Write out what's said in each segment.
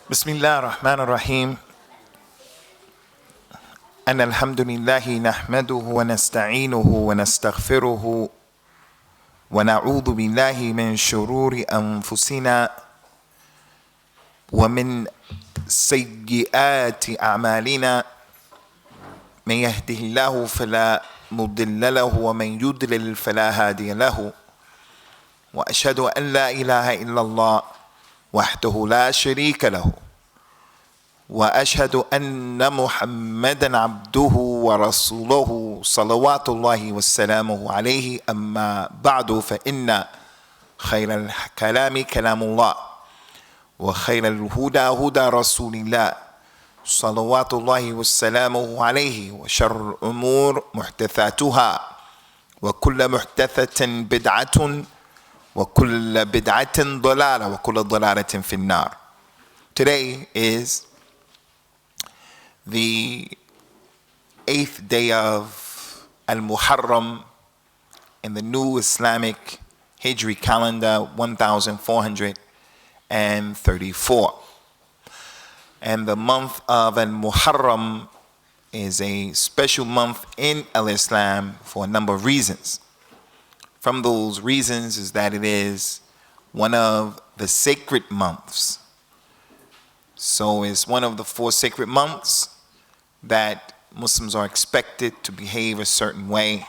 بسم الله الرحمن الرحيم أن الحمد لله نحمده ونستعينه ونستغفره ونعوذ بالله من شرور أنفسنا ومن سيئات أعمالنا من يهده الله فلا مضل له ومن يضلل فلا هادي له وأشهد أن لا إله إلا الله وحده لا شريك له وأشهد أن محمدا عبده ورسوله صلوات الله وسلامه عليه أما بعد فإن خير الكلام كلام الله وخير الهدى هدى رسول الله صلوات الله وسلامه عليه وشر الأمور محدثاتها وكل محدثة بدعة وكل بدعة ضلالة وكل ضلالة في النار. Today is the 8th day of Al-Muharram in the new Islamic Hijri calendar 1434. And the month of Al-Muharram is a special month in Al-Islam for a number of reasons. From those reasons is that it is one of the sacred months. So it's one of the 4 sacred months that Muslims are expected to behave a certain way,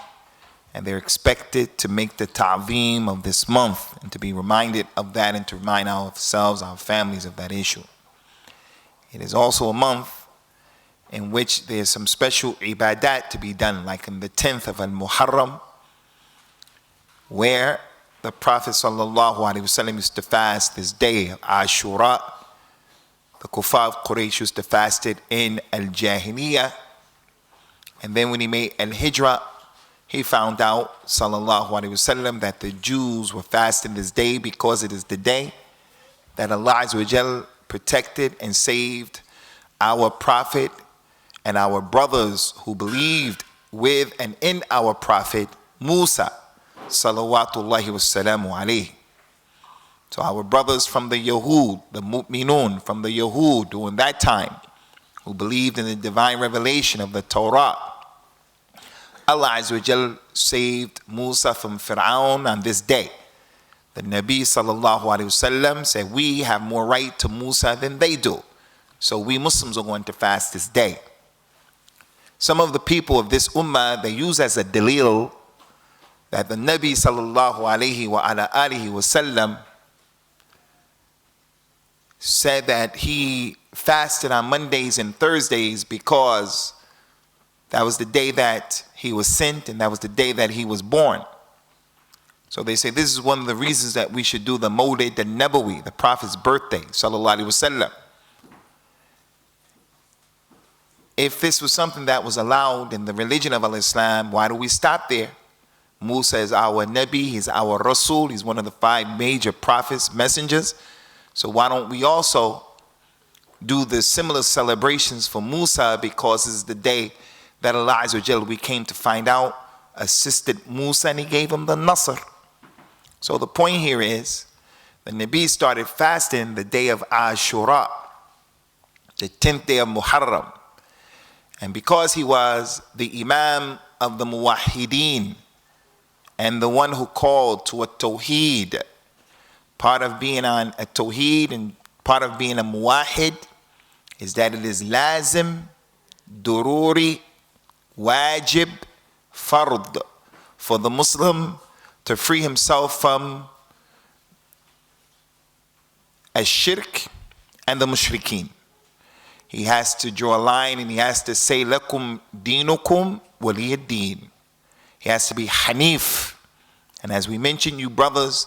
and they're expected to make the ta'zeem of this month and to be reminded of that and to remind ourselves, our families of that issue. It is also a month in which there's some special ibadat to be done, like in the 10th of Al-Muharram, where the Prophet ﷺ used to fast this day of Ashura. The Kuffar of Quraysh used to fast it in Al-Jahiliyyah. And then when he made Al-Hijrah, he found out, ﷺ, that the Jews were fasting this day because it is the day that Allah Azza wa Jal protected and saved our Prophet and our brothers who believed with and in our Prophet Musa, salawatullahi wassalamu alayhi. So our brothers from the Yahud, the Mu'minun from the Yahud during that time, who believed in the divine revelation of the Torah, Allah Azza wa Jal saved Musa from Fir'aun on this day. The Nabi sallallahu alayhi wasallam said, we have more right to Musa than they do. So we Muslims are going to fast this day. Some of the people of this ummah, they use as a dalil that the Nabi sallallahu alayhi wa ala alihi wasallam said that he fasted on Mondays and Thursdays because that was the day that he was sent and that was the day that he was born. So they say this is one of the reasons that we should do the Mawlid al-Nabawi, the Prophet's birthday, sallallahu alayhi wasallam. If this was something that was allowed in the religion of Al-Islam, why do we stop there? Musa is our Nabi, he's our Rasul, he's one of the 5 major prophets, messengers. So why don't we also do the similar celebrations for Musa, because it's the day that Allah Azza wa Jal, we came to find out, assisted Musa and he gave him the Nasr. So the point here is, the Nabi started fasting the day of Ashura, the 10th day of Muharram. And because he was the Imam of the Muwahhideen, and the one who called to a Tawheed, part of being on a Tawheed and part of being a Muwahhid is that it is lazim, dururi, wajib, fard for the Muslim to free himself from ash-shirk and the mushrikeen. He has to draw a line and he has to say, lakum dinukum waliyad din. He has to be Hanif. And as we mentioned, you brothers,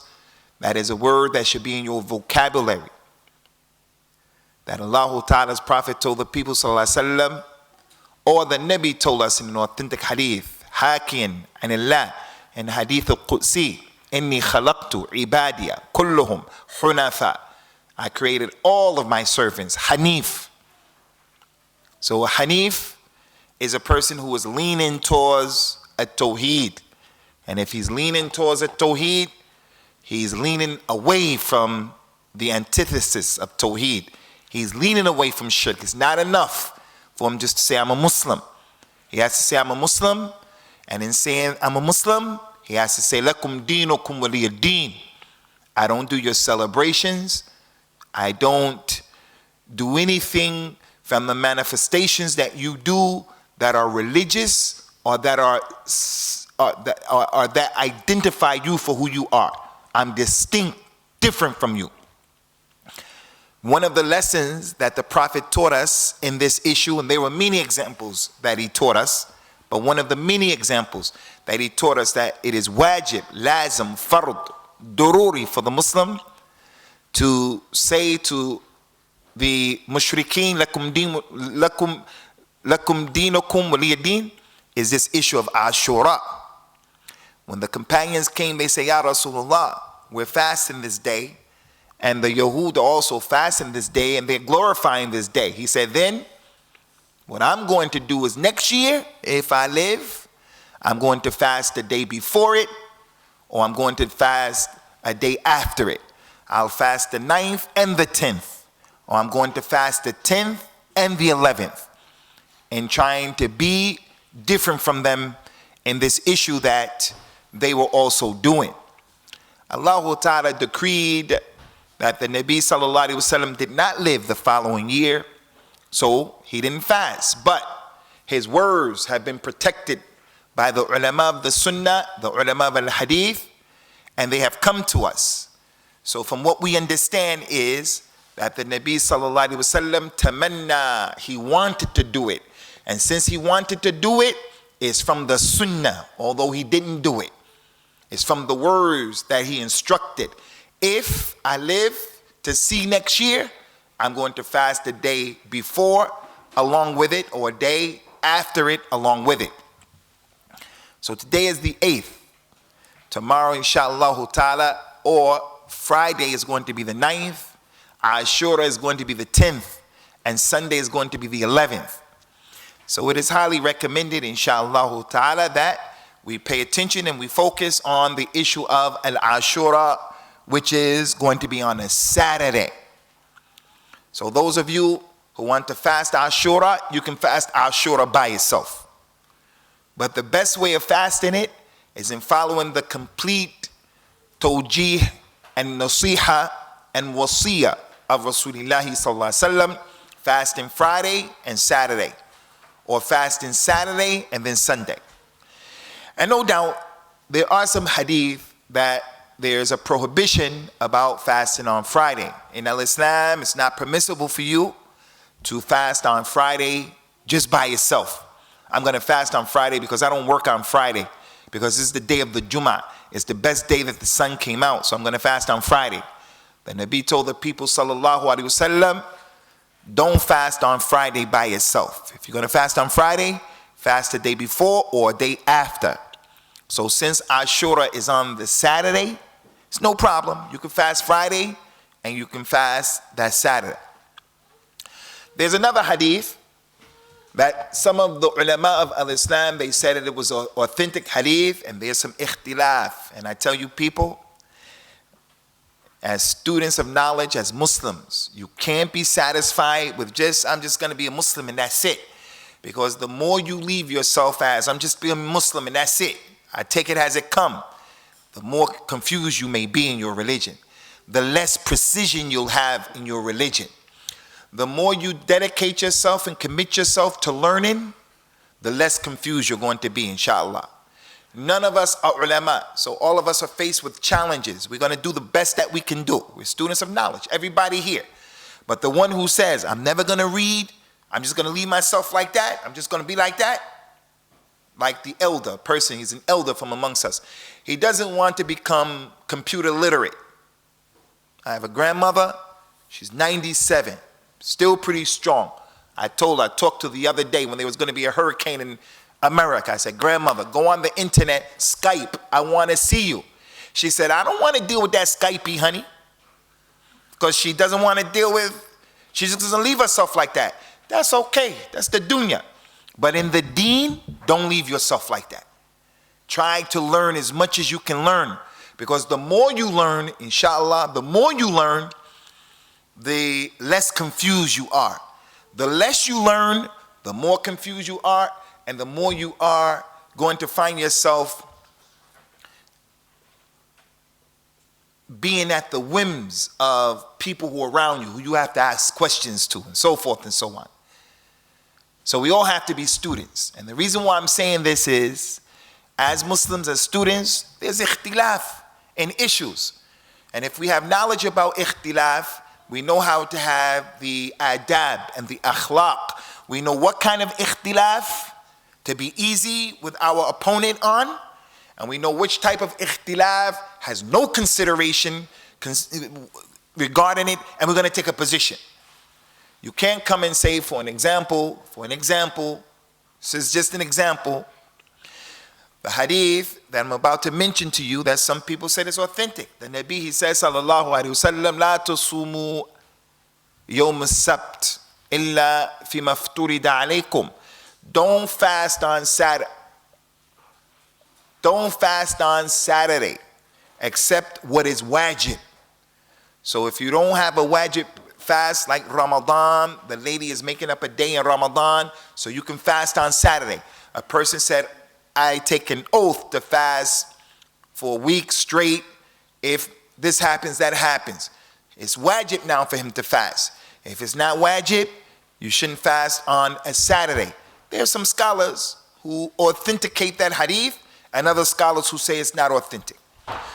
that is a word that should be in your vocabulary. That Allah Ta'ala's Prophet told the people, sallallahu alaihi wasallam, or the Nabi told us in an authentic hadith, Hakin and Allah, in hadith al-Qudsi, Inni khalaqtu ibadiya kulluhum hunafa. I created all of my servants, Hanif. So a Hanif is a person who is leaning towards a Tawheed. And if he's leaning towards a Tawheed, he's leaning away from the antithesis of Tawheed. He's leaning away from shirk. It's not enough for him just to say, I'm a Muslim. He has to say, I'm a Muslim. And in saying, I'm a Muslim, he has to say, Lakum deenukum waliya deen. I don't do your celebrations. I don't do anything from the manifestations that you do that are religious or that that identify you for who you are. I'm distinct, different from you. One of the lessons that the Prophet taught us in this issue, and there were many examples that he taught us, but one of the many examples that he taught us that it is wajib, lazim, fard, dururi for the Muslim to say to the mushrikeen, lakum deenukum waliya deen, is this issue of Ashura. When the companions came, they say, Ya Rasulullah, we're fasting this day, and the Yahud are also fasting this day, and they're glorifying this day. He said, then, what I'm going to do is next year, if I live, I'm going to fast the day before it, or I'm going to fast a day after it. I'll fast the 9th and the 10th, or I'm going to fast the 10th and the 11th, and trying to be different from them in this issue that they were also doing. Allah Ta'ala decreed that the Nabi Sallallahu Alaihi Wasallam did not live the following year, so he didn't fast. But his words have been protected by the ulama of the Sunnah, the ulama of al-Hadith, and they have come to us. So from what we understand is that the Nabi Sallallahu Alaihi Wasallam tamanna, he wanted to do it. And since he wanted to do it, it's from the Sunnah, although he didn't do it. It's from the words that he instructed. If I live to see next year, I'm going to fast the day before along with it, or a day after it along with it. So today is the 8th. Tomorrow, inshallah ta'ala, or Friday is going to be the 9th. Ashura is going to be the 10th. And Sunday is going to be the 11th. So it is highly recommended, inshallah ta'ala, that we pay attention and we focus on the issue of Al-Ashura, which is going to be on a Saturday. So those of you who want to fast Ashura, you can fast Ashura by yourself. But the best way of fasting it is in following the complete tawjih and nasiha and wasiyah of Rasulullah sallallahu alaihi wasallam, fasting Friday and Saturday, or fasting Saturday and then Sunday. And no doubt, there are some hadith that there's a prohibition about fasting on Friday. In Islam, it's not permissible for you to fast on Friday just by yourself. I'm going to fast on Friday because I don't work on Friday, because this is the day of the Jummah. It's the best day that the sun came out, so I'm going to fast on Friday. The Nabi told the people, sallallahu alaihi wasallam, don't fast on Friday by yourself. If you're going to fast on Friday, fast the day before or a day after. So since Ashura is on the Saturday, it's no problem. You can fast Friday and you can fast that Saturday. There's another hadith that some of the ulama of al-Islam, they said that it was an authentic hadith, and there's some ikhtilaf. And I tell you people, as students of knowledge, as Muslims, you can't be satisfied with I'm just going to be a Muslim and that's it. Because the more you leave yourself as, I'm just being a Muslim and that's it, I take it as it come, the more confused you may be in your religion. The less precision you'll have in your religion. The more you dedicate yourself and commit yourself to learning, the less confused you're going to be, inshallah. None of us are ulama, so all of us are faced with challenges. We're going to do the best that we can do. We're students of knowledge, everybody here. But the one who says, I'm never going to read, I'm just going to leave myself like that, I'm just going to be like that, like the elder person, he's an elder from amongst us. He doesn't want to become computer literate. I have a grandmother, she's 97, still pretty strong. I talked to the other day when there was going to be a hurricane in America. I said, grandmother, go on the internet, Skype, I want to see you. She said, I don't want to deal with that Skypey, honey. Because she doesn't want to deal with, she just doesn't leave herself like that. That's okay, that's the dunya. But in the deen, don't leave yourself like that. Try to learn as much as you can learn. Because the more you learn, inshallah, the more you learn, the less confused you are. The less you learn, the more confused you are, and the more you are going to find yourself being at the whims of people who are around you, who you have to ask questions to, and so forth and so on. So we all have to be students. And the reason why I'm saying this is, as Muslims, as students, there's ikhtilaf in issues. And if we have knowledge about ikhtilaf, we know how to have the adab and the akhlaq. We know what kind of ikhtilaf to be easy with our opponent on, and we know which type of ikhtilaf has no consideration regarding it, and we're going to take a position. You can't come and say, for an example, this is just an example, the hadith that I'm about to mention to you, that some people said is authentic. The Nabi, he says, sallallahu alayhi wa sallam, la tusumu yawm as-sabt illa fima ifturida alaykum. Don't fast on Saturday. Don't fast on Saturday, except what is wajib. So if you don't have a wajib fast like Ramadan, the lady is making up a day in Ramadan, so you can fast on Saturday. A person said, I take an oath to fast for a week straight. If this happens, that happens. It's wajib now for him to fast. If it's not wajib, you shouldn't fast on a Saturday. There are some scholars who authenticate that hadith, and other scholars who say it's not authentic.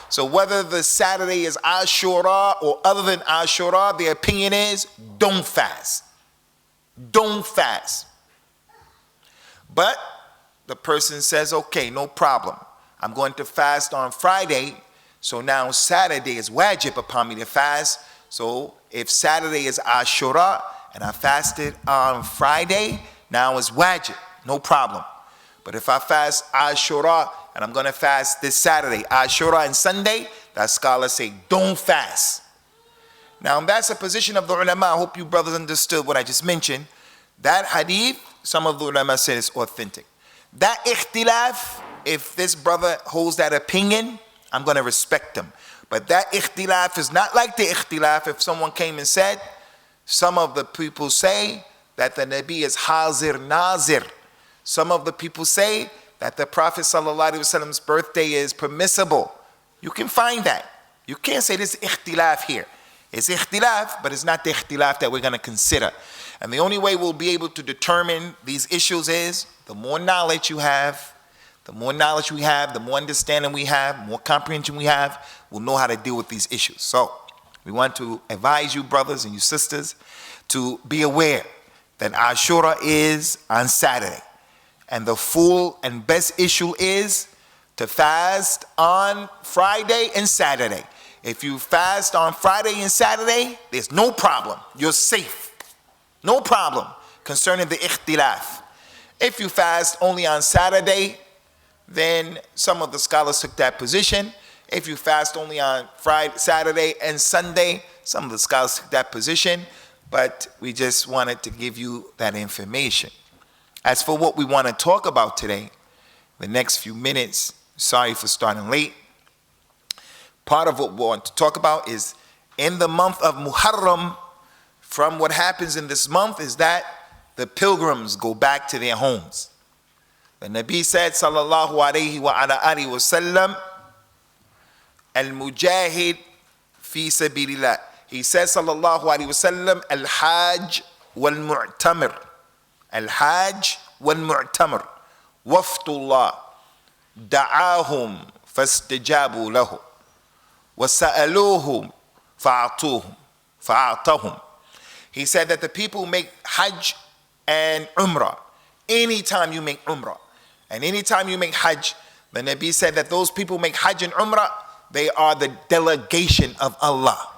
So whether the Saturday is Ashura or other than Ashura, their opinion is, don't fast. Don't fast. But the person says, okay, no problem. I'm going to fast on Friday, so now Saturday is wajib upon me to fast. So if Saturday is Ashura and I fasted on Friday, now it's wajib, no problem. But if I fast Ashura and I'm going to fast this Saturday, Ashura and Sunday, that scholars say, don't fast. Now that's a position of the ulama. I hope you brothers understood what I just mentioned. That hadith, some of the ulama say is authentic. That ikhtilaf, if this brother holds that opinion, I'm going to respect him. But that ikhtilaf is not like the ikhtilaf if someone came and said, some of the people say that the Nabi is hazir nazir. Some of the people say that the Prophet ﷺ's birthday is permissible. You can find that. You can't say this ikhtilaf here. It's ikhtilaf, but it's not the ikhtilaf that we're going to consider. And the only way we'll be able to determine these issues is the more knowledge you have, the more knowledge we have, the more understanding we have, more comprehension we have, we'll know how to deal with these issues. So we want to advise you brothers and you sisters to be aware that Ashura is on Saturday. And the full and best issue is to fast on Friday and Saturday. If you fast on Friday and Saturday, there's no problem. You're safe. No problem concerning the ikhtilaf. If you fast only on Saturday, then some of the scholars took that position. If you fast only on Friday, Saturday, and Sunday, some of the scholars took that position. But we just wanted to give you that information. As for what we want to talk about today, the next few minutes, sorry for starting late. Part of what we want to talk about is in the month of Muharram, from what happens in this month is that the pilgrims go back to their homes. The Nabi said, sallallahu alayhi wa ala alihi wa sallam, al-mujahid fi sabilillah. He says, sallallahu alayhi wa sallam, al-hajj wal-mu'tamir. Al-hajj wal-mu'tamir. Waftullah. Da'ahum fastajabu lahu. وَسَأَلُوهُمْ فَأَعْطَهُمْ. He said that the people who make Hajj and Umrah, anytime you make Umrah, and anytime you make Hajj, the Nabi said that those people who make Hajj and Umrah, they are the delegation of Allah.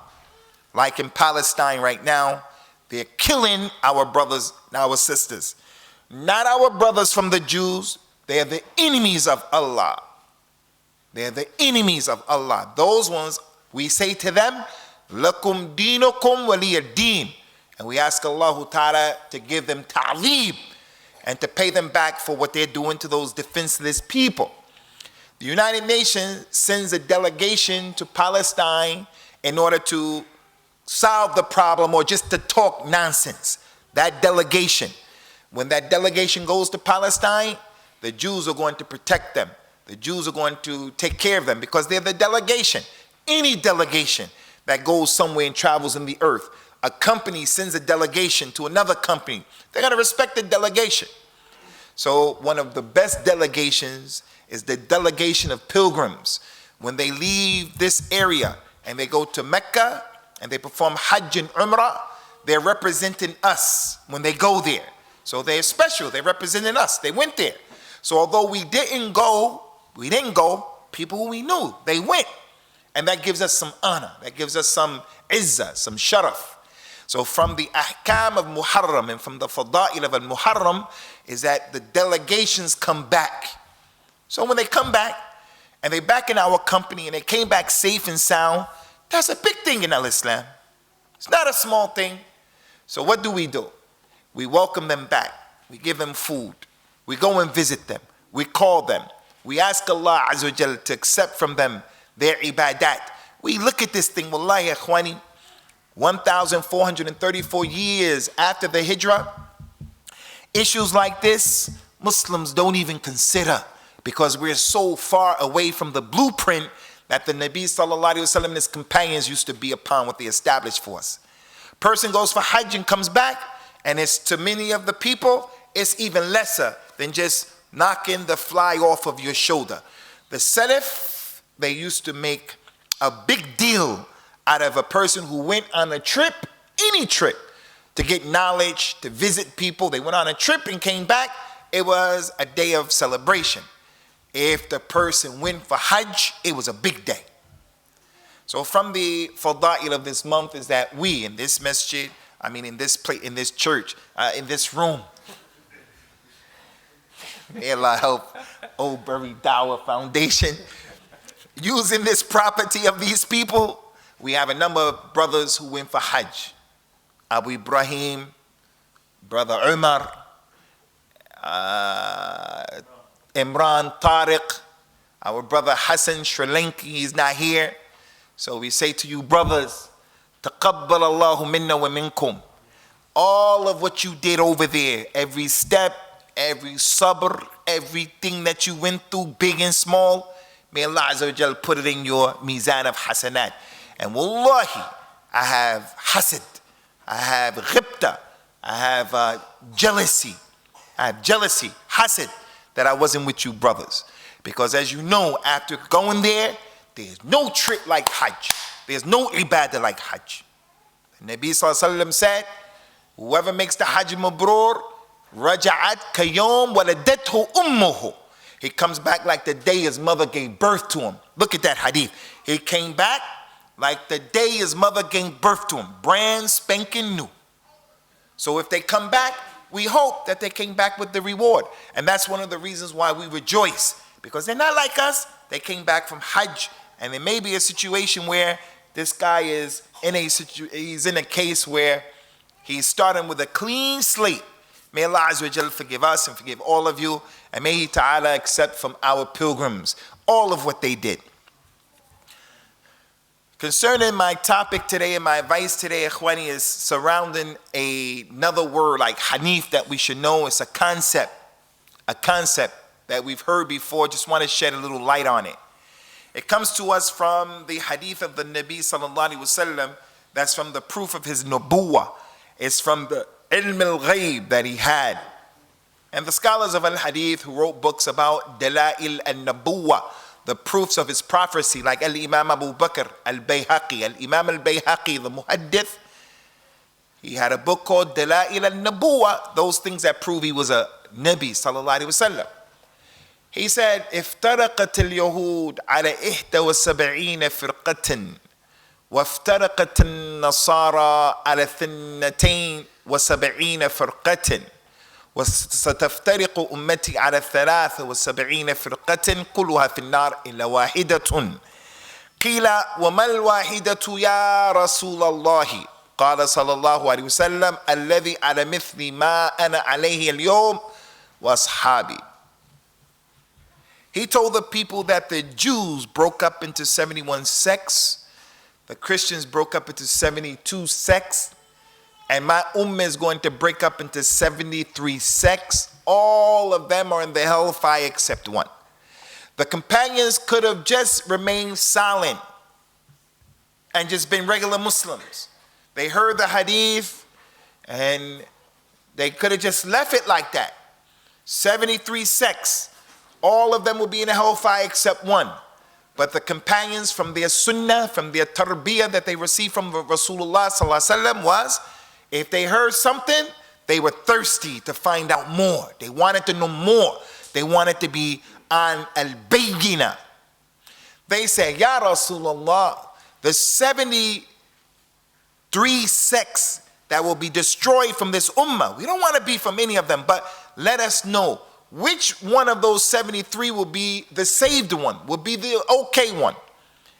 Like in Palestine right now, they're killing our brothers and our sisters. Not our brothers from the Jews, they are the enemies of Allah. They're the enemies of Allah. Those ones, we say to them, Lakum dinukum waliya deen. And we ask Allah Ta'ala to give them ta'leeb and to pay them back for what they're doing to those defenseless people. The United Nations sends a delegation to Palestine in order to solve the problem or just to talk nonsense. That delegation, when that delegation goes to Palestine, the Jews are going to protect them. The Jews are going to take care of them because they're the delegation. Any delegation that goes somewhere and travels in the earth, a company sends a delegation to another company. They're going to respect the delegation. So one of the best delegations is the delegation of pilgrims. When they leave this area and they go to Mecca and they perform Hajj and Umrah, they're representing us when they go there. So they're special. They're representing us. They went there. So although we didn't go, people who we knew, they went. And that gives us some honor. That gives us some izzah, some sharaf. So from the ahkam of Muharram and from the fada'il of al-Muharram is that the delegations come back. So when they come back and they're back in our company and they came back safe and sound, that's a big thing in al-Islam. It's not a small thing. So what do? We welcome them back. We give them food. We go and visit them. We call them. We ask Allah Azza wa Jal to accept from them their ibadat. We look at this thing, wallahi akhwani, 1,434 years after the hijrah, issues like this, Muslims don't even consider because we're so far away from the blueprint that the Nabi sallallahu alaihi wasallam and his companions used to be upon, what they established for us. Person goes for Hajj and comes back, and it's to many of the people, it's even lesser than just knocking the fly off of your shoulder. The Salaf, they used to make a big deal out of a person who went on a trip, any trip, to get knowledge, to visit people. They went on a trip and came back. It was a day of celebration. If the person went for Hajj, it was a big day. So from the fada'il of this month is that we in this masjid, in this place, in this church, in this room, may Allah help Old Bury Dawah Foundation, using this property of these people, we have a number of brothers who went for Hajj. Abu Ibrahim, Brother Umar, Imran Tariq, our brother Hassan Sri Lanka, he's not here. So we say to you brothers, taqabbal Allahu minna wa minkum. All of what you did over there, every step, every sabr, everything that you went through, big and small, may Allah Azza wa Jal put it in your mizan of hasanat. And wallahi, I have hasad, I have ghibta, I have jealousy, hasad, that I wasn't with you brothers. Because as you know, after going there, there's no trip like Hajj. There's no ibadah like Hajj. The Nabi sallallahu alaihi wasallam said, whoever makes the Hajj mabrur, raja'at kayom waladathu ummuhu. He comes back like the day his mother gave birth to him. Look at that hadith. He came back like the day his mother gave birth to him. Brand spanking new. So if they come back, we hope that they came back with the reward. And that's one of the reasons why we rejoice. Because they're not like us. They came back from Hajj. And there may be a situation where this guy is he's in a case where he's starting with a clean slate. May Allah Azza wa Jal forgive us and forgive all of you. And may He Ta'ala accept from our pilgrims all of what they did. Concerning my topic today and my advice today, Ikhwani, is surrounding another word like hanif that we should know. It's a concept that we've heard before. Just want to shed a little light on it. It comes to us from the hadith of the Nabi sallallahu alaihi wasallam. That's from the proof of his nubuwah. It's from the ilm al-ghayb that he had. And the scholars of al-hadith who wrote books about dalail al-nabuwah, the proofs of his prophecy, like al-Imam Abu Bakr al-Bayhaqi, al-Imam al-Bayhaqi, the muhaddith, he had a book called Dalail al-Nabuwah, those things that prove he was a Nabi sallallahu alaihi wasallam. He said, افترقت اليهود على 71 فرقة وافترقت النصارى على 72 فرقة وستفترق أمتي على 73 فرقة كلها في النار إلا واحدة قيل وما الواحدة يا رسول الله قال صلى الله عليه وسلم الذي على مثل ما أنا عليه اليوم وأصحابي. He told the people that the Jews broke up into 71 sects, The Christians broke up into 72 sects, and my ummah is going to break up into 73 sects. All of them are in the hellfire except one. The companions could have just remained silent and just been regular Muslims. They heard the hadith and they could have just left it like that. 73 sects, all of them will be in the hellfire except one. But the companions, from their sunnah, from their tarbiyah that they received from Rasulullah sallallahu alaihi wasallam, was if they heard something, they were thirsty to find out more. They wanted to know more. They wanted to be on al-bayyina. They said, Ya Rasulullah, the 73 sects that will be destroyed from this ummah, we don't want to be from any of them, but let us know which one of those 73 will be the saved one, will be the okay one.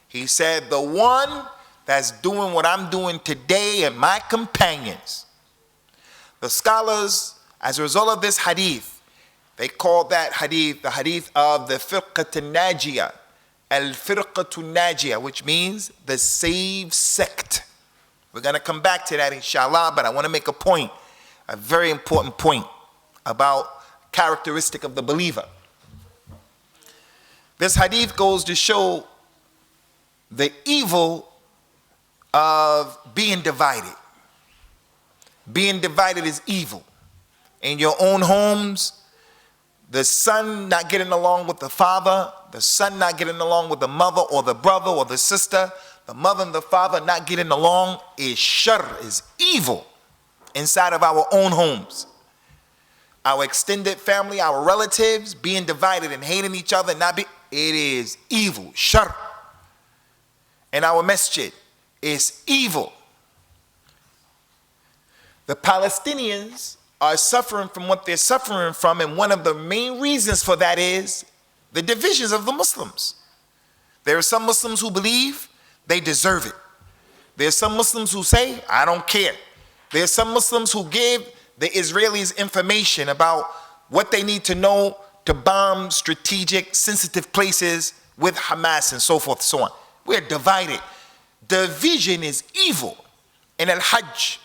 He said, the one that's doing what I'm doing today and my companions. The scholars, as a result of this hadith, they call that hadith the hadith of the firqat al-najiyah, al-firqat al-najiyah, which means the saved sect. We're going to come back to that inshallah, but I want to make a point, a very important point about characteristic of the believer. This hadith goes to show the evil of being divided. Being divided is evil. In your own homes, the son not getting along with the father, the son not getting along with the mother or the brother or the sister, the mother and the father not getting along is shar, is evil inside of our own homes. Our extended family, our relatives being divided and hating each other, it is evil, shar. In our masjid, it's evil. The Palestinians are suffering from what they're suffering from, and one of the main reasons for that is the divisions of the Muslims. There are some Muslims who believe they deserve it. There are some Muslims who say, I don't care. There are some Muslims who give the Israelis information about what they need to know to bomb strategic, sensitive places with Hamas and so forth and so on. We're divided. Division is evil. In Al-Hajj,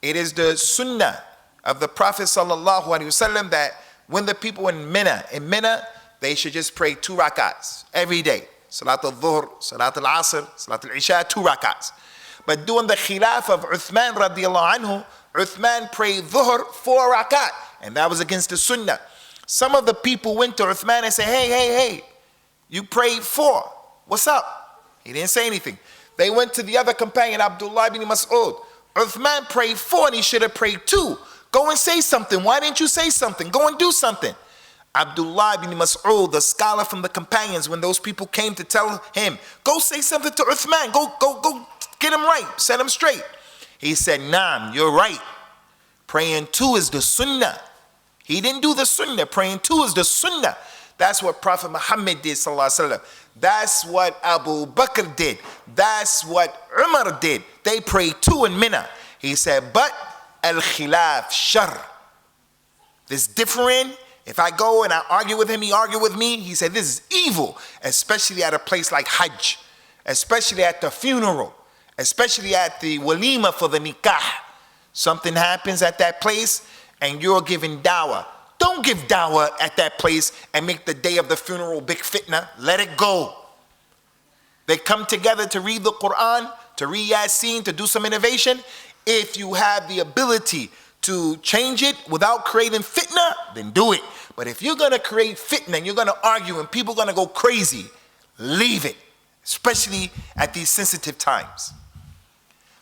it is the sunnah of the Prophet sallallahu alaihi wasallam that when the people in Mina, they should just pray 2 rakats every day. Salat al-Dhuhr, Salat al-Asr, Salat al-Isha, 2 rakats. But during the khilaf of Uthman radiallahu anhu, Uthman prayed Dhuhr 4 rakat, and that was against the sunnah. Some of the people went to Uthman and said, hey, you prayed 4. What's up? He didn't say anything. They went to the other companion, Abdullah ibn Mas'ud. Uthman prayed 4 and he should have prayed 2. Go and say something. Why didn't you say something? Go and do something. Abdullah ibn Mas'ud, the scholar from the companions, when those people came to tell him, go say something to Uthman. Go get him right. Set him straight. He said, Naam, you're right. Praying 2 is the sunnah. He didn't do the sunnah. Praying 2 is the sunnah. That's what Prophet Muhammad did, sallallahu alaihi wasallam. That's what Abu Bakr did. That's what Umar did. They prayed 2 in Mina. He said, but al-khilaf shar. This different. If I go and I argue with him, he argue with me. He said, this is evil, especially at a place like Hajj, especially at the funeral, especially at the walima for the nikah. Something happens at that place and you're giving dawah. Don't give dawah at that place and make the day of the funeral big fitna. Let it go. They come together to read the Quran, to read Yasin, to do some innovation. If you have the ability to change it without creating fitna, then do it. But if you're going to create fitna and you're going to argue and people are going to go crazy, leave it, especially at these sensitive times.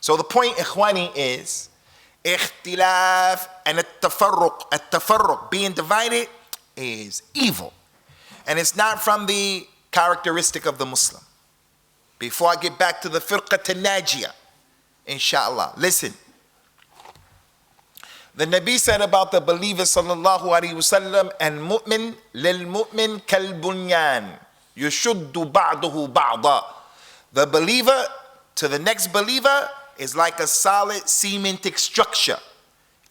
So the point, ikhwani, is ikhtilaf and at-tafarruq, being divided, is evil. And it's not from the characteristic of the Muslim. Before I get back to the firqat al-najiyah, inshallah, listen. The Nabi said about the believer sallallahu alaihi wasallam, and mu'min lil mu'min kal bunyan yushuddu ba'dahu ba'da. The believer to the next believer is like a solid cemented structure.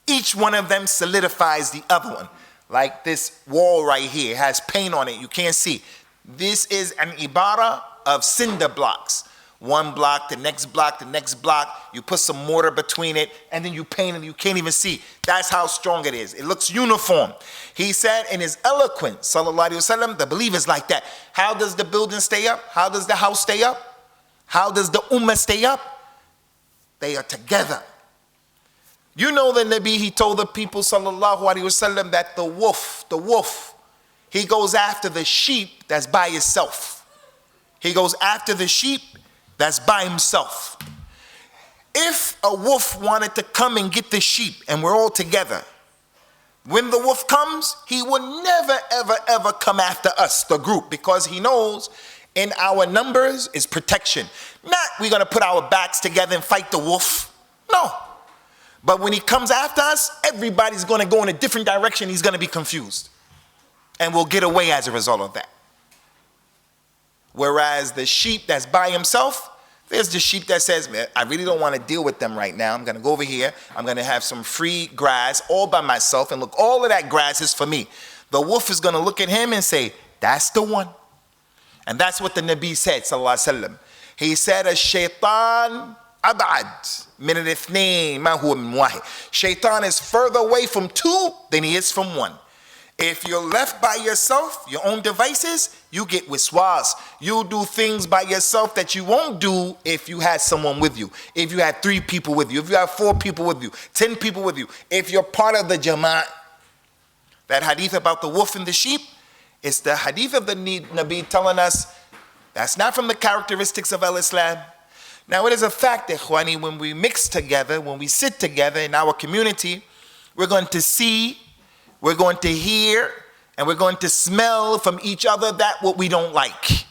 Each one of them solidifies the other one. Like this wall right here has paint on it, you can't see. This is an ibara of cinder blocks. One block, the next block, the next block. You put some mortar between it, and then you paint it. You can't even see. That's how strong it is. It looks uniform. He said in his eloquence, sallallahu alaihi wasallam, the believers like that. How does the building stay up? How does the house stay up? How does the ummah stay up? They are together. You know the Nabi, he told the people, sallallahu alaihi wasallam, that the wolf, he goes after the sheep that's by itself. He goes after the sheep that's by himself. If a wolf wanted to come and get the sheep and we're all together, when the wolf comes, he will never, ever, ever come after us, the group, because he knows in our numbers is protection. Not we're going to put our backs together and fight the wolf. No. But when he comes after us, everybody's going to go in a different direction. He's going to be confused. And we'll get away as a result of that. Whereas the sheep that's by himself, there's the sheep that says, man, I really don't want to deal with them right now. I'm going to go over here. I'm going to have some free grass all by myself. And look, all of that grass is for me. The wolf is going to look at him and say, that's the one. And that's what the Nabi said, sallallahu alaihi wasallam. He said, "Shaitan abad min al-ithnain ma huwa min wahid." Shaitan is further away from two than he is from one. If you're left by yourself, your own devices, you get wiswas. You do things by yourself that you won't do if you had someone with you. If you had 3 people with you. If you had 4 people with you. 10 people with you. If you're part of the jama'ah. That hadith about the wolf and the sheep, it's the hadith of the Nabi telling us that's not from the characteristics of al-Islam. Now it is a fact, ikhwani, when we mix together, when we sit together in our community, we're going to see, we're going to hear, and we're going to smell from each other that what we don't like.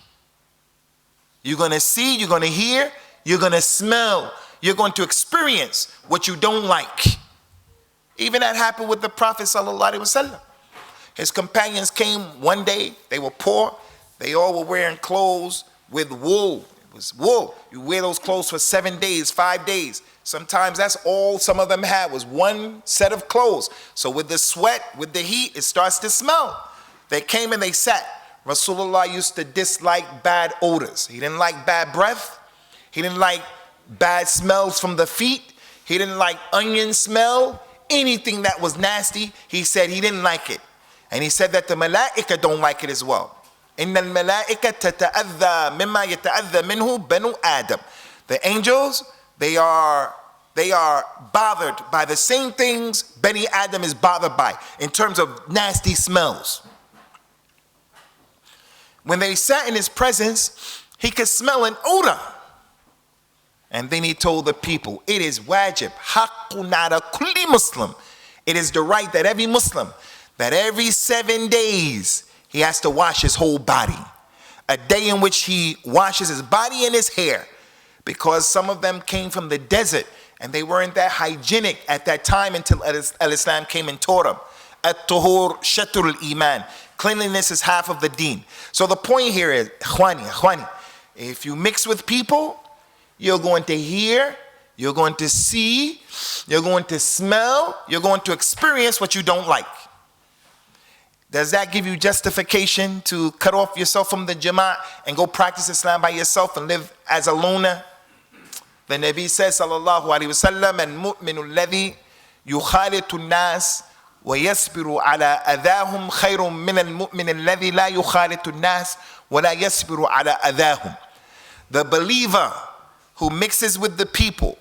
You're going to see, you're going to hear, you're going to smell, you're going to experience what you don't like. Even that happened with the Prophet sallallahu alaihi wasallam. His companions came one day, they were poor, they all were wearing clothes with wool. It was wool. You wear those clothes for 7 days, 5 days. Sometimes that's all some of them had was one set of clothes. So with the sweat, with the heat, it starts to smell. They came and they sat. Rasulullah used to dislike bad odors. He didn't like bad breath. He didn't like bad smells from the feet. He didn't like onion smell. Anything that was nasty, he said he didn't like it. And he said that the malaika don't like it as well. إِنَّ الْمَلَائِكَةَ تَتَأَذَّى مِمَّا يَتَأَذَّى مِنْهُ بَنُو آدَمَ. The angels, they are bothered by the same things Bani Adam is bothered by in terms of nasty smells. When they sat in his presence, he could smell an odor. And then he told the people, it is wajib, haqqun ala kulli Muslim. It is the right that every Muslim, that every 7 days, he has to wash his whole body. A day in which he washes his body and his hair. Because some of them came from the desert and they weren't that hygienic at that time until al-Islam came and taught them. At-tuhur shatrul iman. Cleanliness is half of the deen. So the point here is, ikhwani, if you mix with people, you're going to hear, you're going to see, you're going to smell, you're going to experience what you don't like. Does that give you justification to cut off yourself from the jama'ah and go practice Islam by yourself and live as a loner? The Nabi says, sallallahu alaihi wasallam, al-mu'minu alladhi yukhalitu an-nas wa yasbiru ala adahum khayrun min al-mu'min alladhi la yukhalitu an-nas wa la yasbiru ala adahum. The believer who mixes with the people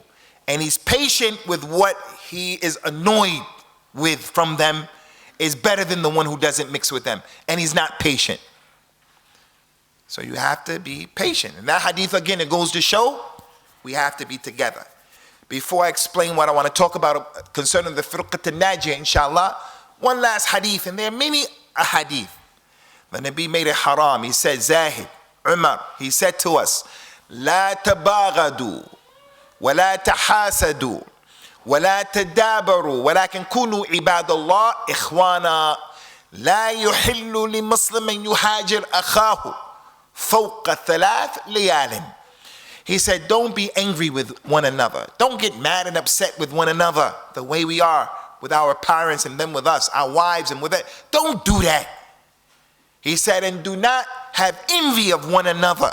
and he's patient with what he is annoyed with from them is better than the one who doesn't mix with them and he's not patient. So you have to be patient. And that hadith again, it goes to show we have to be together. Before I explain what I want to talk about concerning the firqat al-najiyah, inshallah, one last hadith, and there are many hadith. The Nabi made it haram. He said, Zahid, Umar, he said to us, لا تباغضوا ولا تحاسدوا ولا تدابروا ولكن كونوا عباد الله إخوانا لا يحل لمسلم يهاجر أخاه فوق 3 ليال. He said, don't be angry with one another. Don't get mad and upset with one another the way we are with our parents and them with us, our wives and with it. Don't do that. He said, and do not have envy of one another.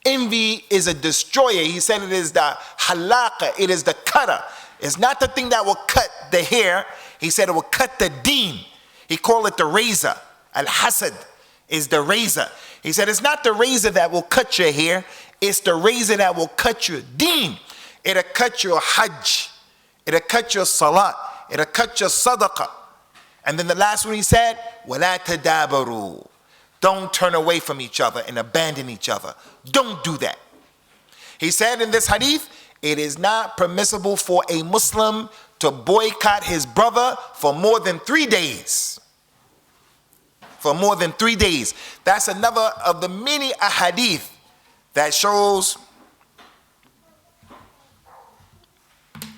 Envy is a destroyer. He said it is the halaqa, it is the cutter. It's not the thing that will cut the hair. He said it will cut the deen. He called it the razor. Al-hasad is the razor. He said it's not the razor that will cut your hair, it's the razor that will cut your deen. It'll cut your hajj. It'll cut your salat. It'll cut your sadaqah. And then the last one he said, وَلَا تَدَابَرُوا. Don't turn away from each other and abandon each other. Don't do that. He said in this hadith, it is not permissible for a Muslim to boycott his brother for more than 3 days. For more than 3 days. That's another of the many ahadith that shows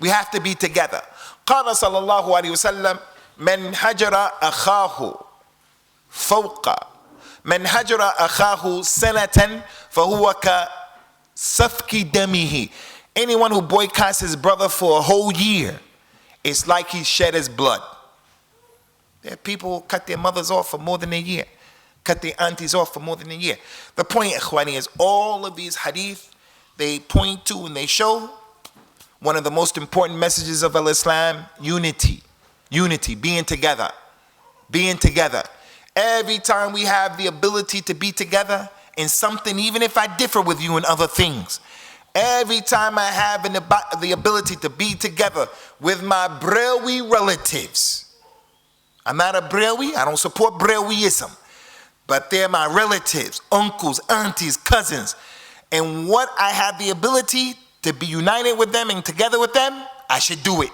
we have to be together. قال صلى الله عليه وسلم من هجر أخاه فوق من هجر أخاه سنة فهو كسفك دمه. Anyone who boycotts his brother for a whole year, it's like he shed his blood. There are people who cut their mothers off for more than a year, cut their aunties off for more than a year. The point, ikhwani, is all of these hadith, they point to and they show one of the most important messages of Islam: unity. Unity, being together. Being together. Every time we have the ability to be together in something, even if I differ with you in other things, every time I have the ability to be together with my Brewi relatives. I'm not a Brewi, I don't support Brewiism, but they're my relatives, uncles, aunties, cousins. And what I have the ability to be united with them and together with them, I should do it.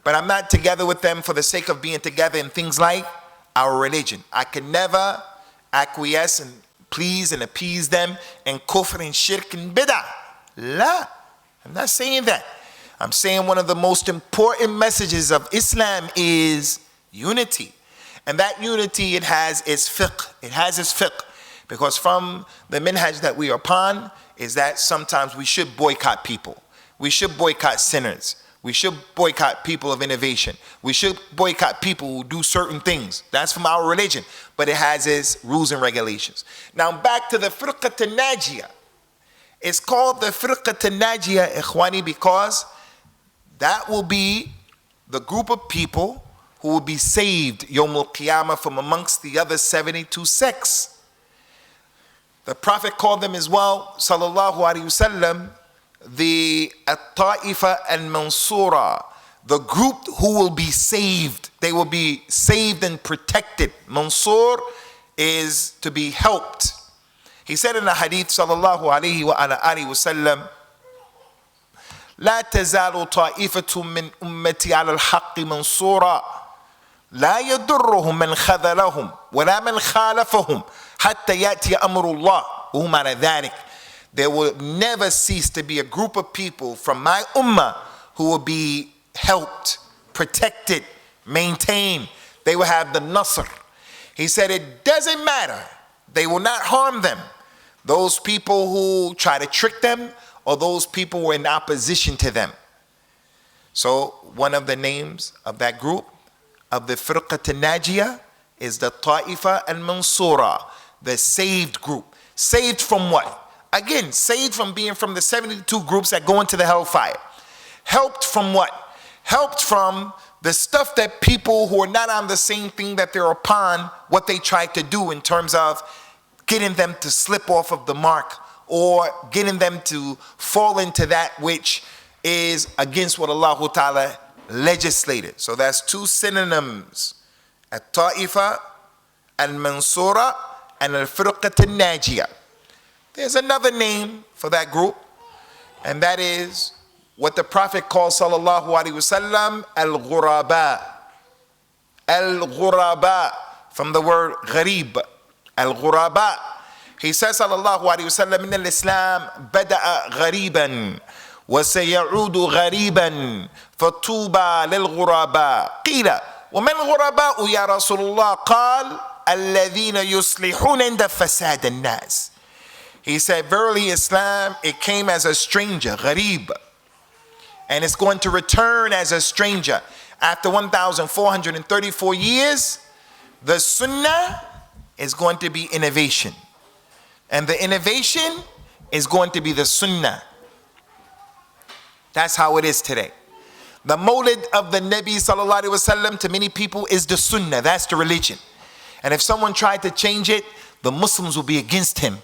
But I'm not together with them for the sake of being together in things like our religion. I can never acquiesce and please and appease them in kufr and shirk and bid'ah. La, I'm not saying that. I'm saying one of the most important messages of Islam is unity. And that unity, it has its fiqh. It has its fiqh. Because from the minhaj that we are upon is that sometimes we should boycott people. We should boycott sinners. We should boycott people of innovation. We should boycott people who do certain things. That's from our religion. But it has its rules and regulations. Now back to the firqat al-najiyah. It's called the firqat al-najiyah, ikhwani, because that will be the group of people who will be saved Yawm al-Qiyamah from amongst the other 72 sects. The Prophet called them as well, sallallahu alaihi wasallam, the At-Ta'ifa al-Mansura, the group who will be saved. They will be saved and protected. Mansur is to be helped. He said in a hadith, sallallahu alaihi wa ala alihi wasallam, لا تزال طائفة من أمتي على الحق منصورا لا يضرهم من خذلهم ولا من خالفهم حتى يأتي أمر الله وهم على ذلك. There will never cease to be a group of people from my ummah who will be helped, protected, maintained. They will have the nasr. He said it doesn't matter. They will not harm them. Those people who try to trick them or those people who are in opposition to them. So one of the names of that group, of the firqat al-najiyah, is the Ta'ifa al-Mansura, the saved group. Saved from what? Again, saved from being from the 72 groups that go into the hellfire. Helped from what? Helped from the stuff that people who are not on the same thing that they're upon, what they try to do in terms of getting them to slip off of the mark or getting them to fall into that which is against what Allah Ta'ala legislated. So that's two synonyms. At-Ta'ifa al-Mansura and al-Firqat al-Najiyah. There's another name for that group, and that is what the Prophet called sallallahu alaihi wasallam al-Ghuraba. Al-Ghuraba, from the word gharib. Al-Ghuraba. He says sallallahu alaihi wasallam, in al-Islam bada'a ghariban wa sayaudu ghariban fatuba lil-Ghuraba. Qila wa man ghuraba'u ya Rasulullah? Qal alladhina yuslihuna inda fasad an-nas. He said, verily Islam, it came as a stranger, gharib, and it's going to return as a stranger. After 1,434 years, the sunnah is going to be innovation. And the innovation is going to be the sunnah. That's how it is today. The Mawlid of the Nabi sallallahu alaihi wasallam to many people is the sunnah. That's the religion. And if someone tried to change it, the Muslims will be against him.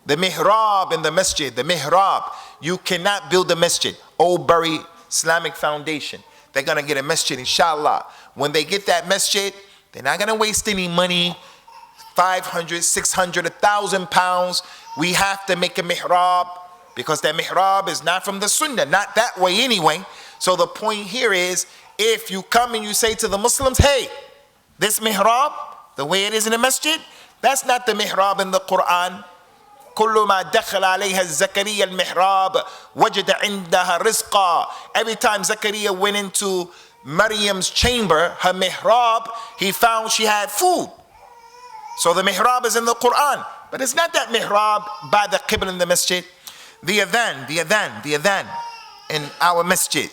The mihrab in the masjid, the mihrab, you cannot build a masjid. Oldbury Islamic Foundation, they're going to get a masjid, inshallah. When they get that masjid, they're not going to waste any money, 500, 600, 1,000 pounds. We have to make a mihrab because that mihrab is not from the sunnah, not that way anyway. So the point here is, if you come and you say to the Muslims, hey, this mihrab, the way it is in the masjid, that's not the mihrab in the Quran. كل ما دخل عليها زكريا المحراب وجد عندها رزقا. Every time Zakaria went into Maryam's chamber, her mihrab, he found she had food. So the mihrab is in the Quran, but it's not that mihrab by the qibla in the masjid. The adhan in our masjid,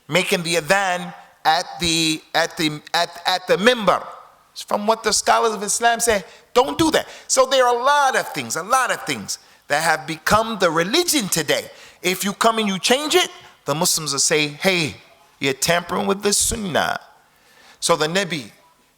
making the adhan at the minbar. It's from what the scholars of Islam say. Don't do that. So there are a lot of things that have become the religion today. If you come and you change it, the Muslims will say, hey, you're tampering with the sunnah. So the Nabi,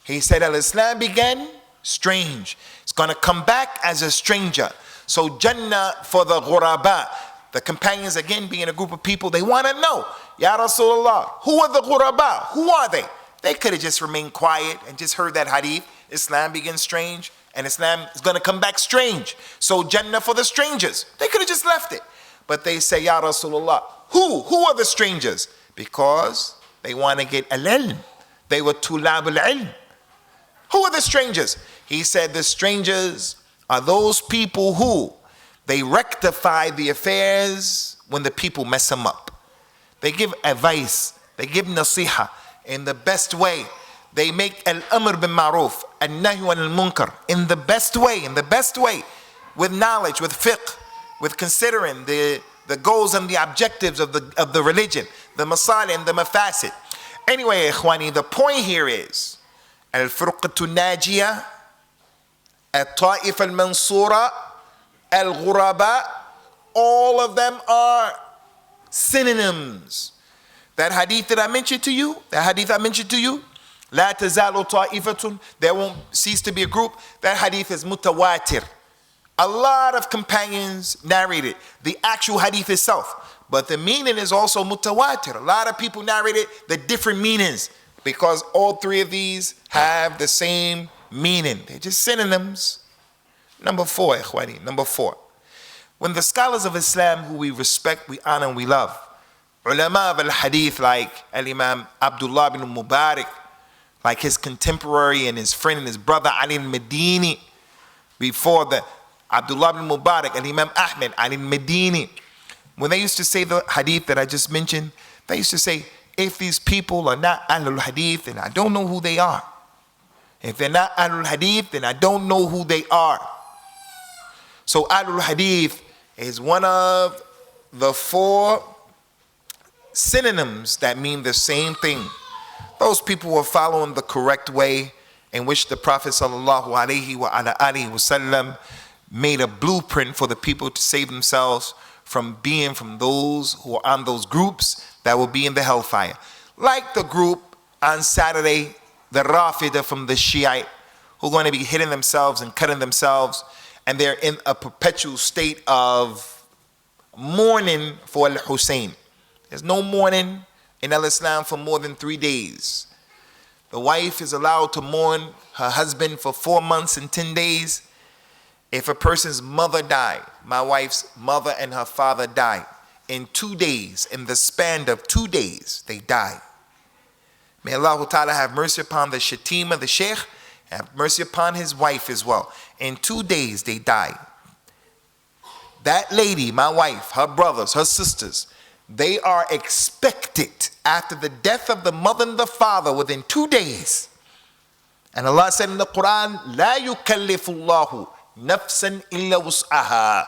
he said, al-Islam began strange. It's going to come back as a stranger. So Jannah for the ghuraba. The companions, again, being a group of people, they want to know, Ya Rasulullah, who are the ghuraba? Who are they? They could have just remained quiet and just heard that hadith. Islam begins strange, and Islam is going to come back strange. So Jannah for the strangers. They could have just left it. But they say, Ya Rasulullah, who? Who are the strangers? Because they want to get al-ilm. They were tulab al-ilm. Who are the strangers? He said the strangers are those people who they rectify the affairs when the people mess them up. They give advice. They give nasiha in the best way. They make al-amr bin ma'ruf, al-nahyu al-munkar in the best way, with knowledge, with fiqh, with considering the goals and the objectives of the religion, the masalih and the mafasid. Anyway, ikhwani, the point here is al-furqatu najiyah, al-ta'if al-mansura, al-ghuraba, all of them are synonyms. That hadith that I mentioned to you, لا تزال طائفة, there won't cease to be a group. That hadith is mutawatir. A lot of companions narrated the actual hadith itself, but the meaning is also mutawatir. A lot of people narrated the different meanings because all three of these have the same meaning. They're just synonyms. Number 4, ikhwani, number 4. When the scholars of Islam who we respect, we honor, and we love, ulama of al-hadith like al-Imam Abdullah bin Mubarak, like his contemporary and his friend and his brother Ali al-Madini, before the Abdullah bin Mubarak and Imam Ahmed, Ali al-Madini, when they used to say the hadith that I just mentioned, they used to say, if these people are not Ahlul Hadith, then I don't know who they are. If they're not Ahlul Hadith, then I don't know who they are. So Ahlul Hadith is one of the 4 synonyms that mean the same thing. Those people were following the correct way in which the Prophet sallallahu alaihi wasallam made a blueprint for the people to save themselves from being from those who are on those groups that will be in the hellfire. Like the group on Saturday, the Rafida from the Shiite, who are going to be hitting themselves and cutting themselves, and they're in a perpetual state of mourning for Al-Hussein. There's no mourning in Al-Islam for more than 3 days. The wife is allowed to mourn her husband for 4 months and 10 days. If a person's mother died, my wife's mother and her father died, in 2 days, in the span of 2 days, they died. May Allah Ta'ala have mercy upon the Shatima, the Sheikh, have mercy upon his wife as well. In 2 days, they died. That lady, my wife, her brothers, her sisters, they are expected after the death of the mother and the father within 2 days. And Allah said in the Quran, لا يكلف الله نفسا إلا وسعها.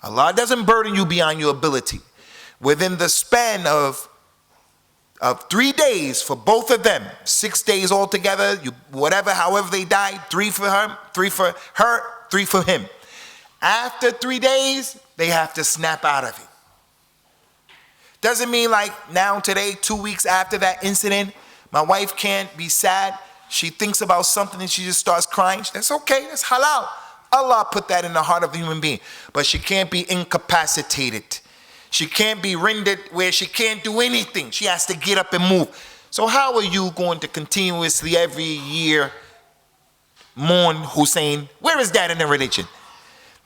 Allah doesn't burden you beyond your ability. Within the span of 3 days for both of them, 6 days altogether, however they died, 3 for her, 3 for her, 3 for him. After 3 days, they have to snap out of it. Doesn't mean like now, today, 2 weeks after that incident, my wife can't be sad. She thinks about something and she just starts crying. That's okay. That's halal. Allah put that in the heart of the human being. But she can't be incapacitated. She can't be rendered where she can't do anything. She has to get up and move. So how are you going to continuously every year mourn Hussein? Where is that in the religion?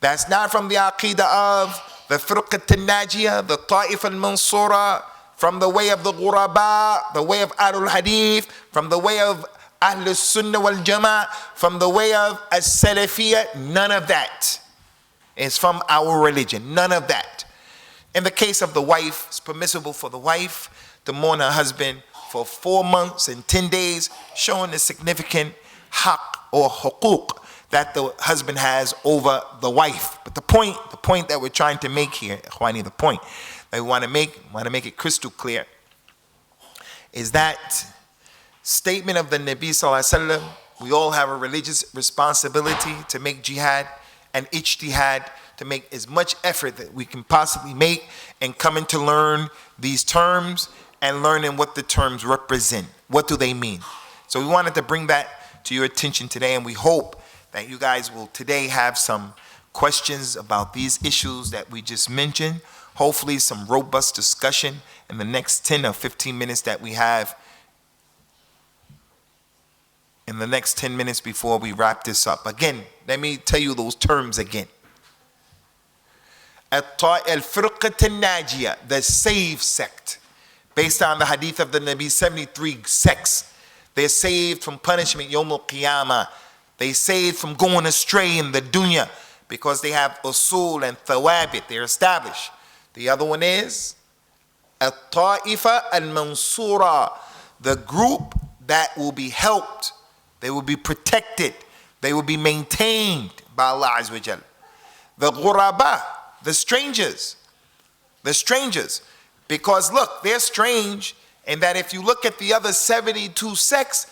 That's not from the Aqidah of the Firqat al-Najiyah, the Ta'if al-Mansura, from the way of the Ghuraba, the way of Ahlul Hadith, from the way of Ahlul Sunnah wal Jama'ah, from the way of As-Salafiyah. None of that is from our religion. None of that. In the case of the wife, it's permissible for the wife to mourn her husband for 4 months and 10 days, showing the significant haqq or huquq that the husband has over the wife. But the point that we're trying to make here, Ikhwani, the point that we want to make it crystal clear, is that statement of the Nabi Sallallahu Alaihi Wasallam, we all have a religious responsibility to make jihad and ijtihad, to make as much effort that we can possibly make and coming to learn these terms and learning what the terms represent. What do they mean? So we wanted to bring that to your attention today, and we hope that you guys will today have some questions about these issues that we just mentioned. Hopefully some robust discussion in the next 10 or 15 minutes that we have in the next 10 minutes before we wrap this up. Again, let me tell you those terms again. Al-Firqat al-Najiyah, the saved sect, based on the hadith of the Nabi, 73 sects. They're saved from punishment, Yawm al-Qiyamah. They saved from going astray in the dunya because they have usul and thawabit. They're established. The other one is At-Ta'ifa al-Mansura, the group that will be helped. They will be protected. They will be maintained by Allah Azza wa Jal. The Ghuraba, the strangers. The strangers. Because look, they're strange in that if you look at the other 72 sects,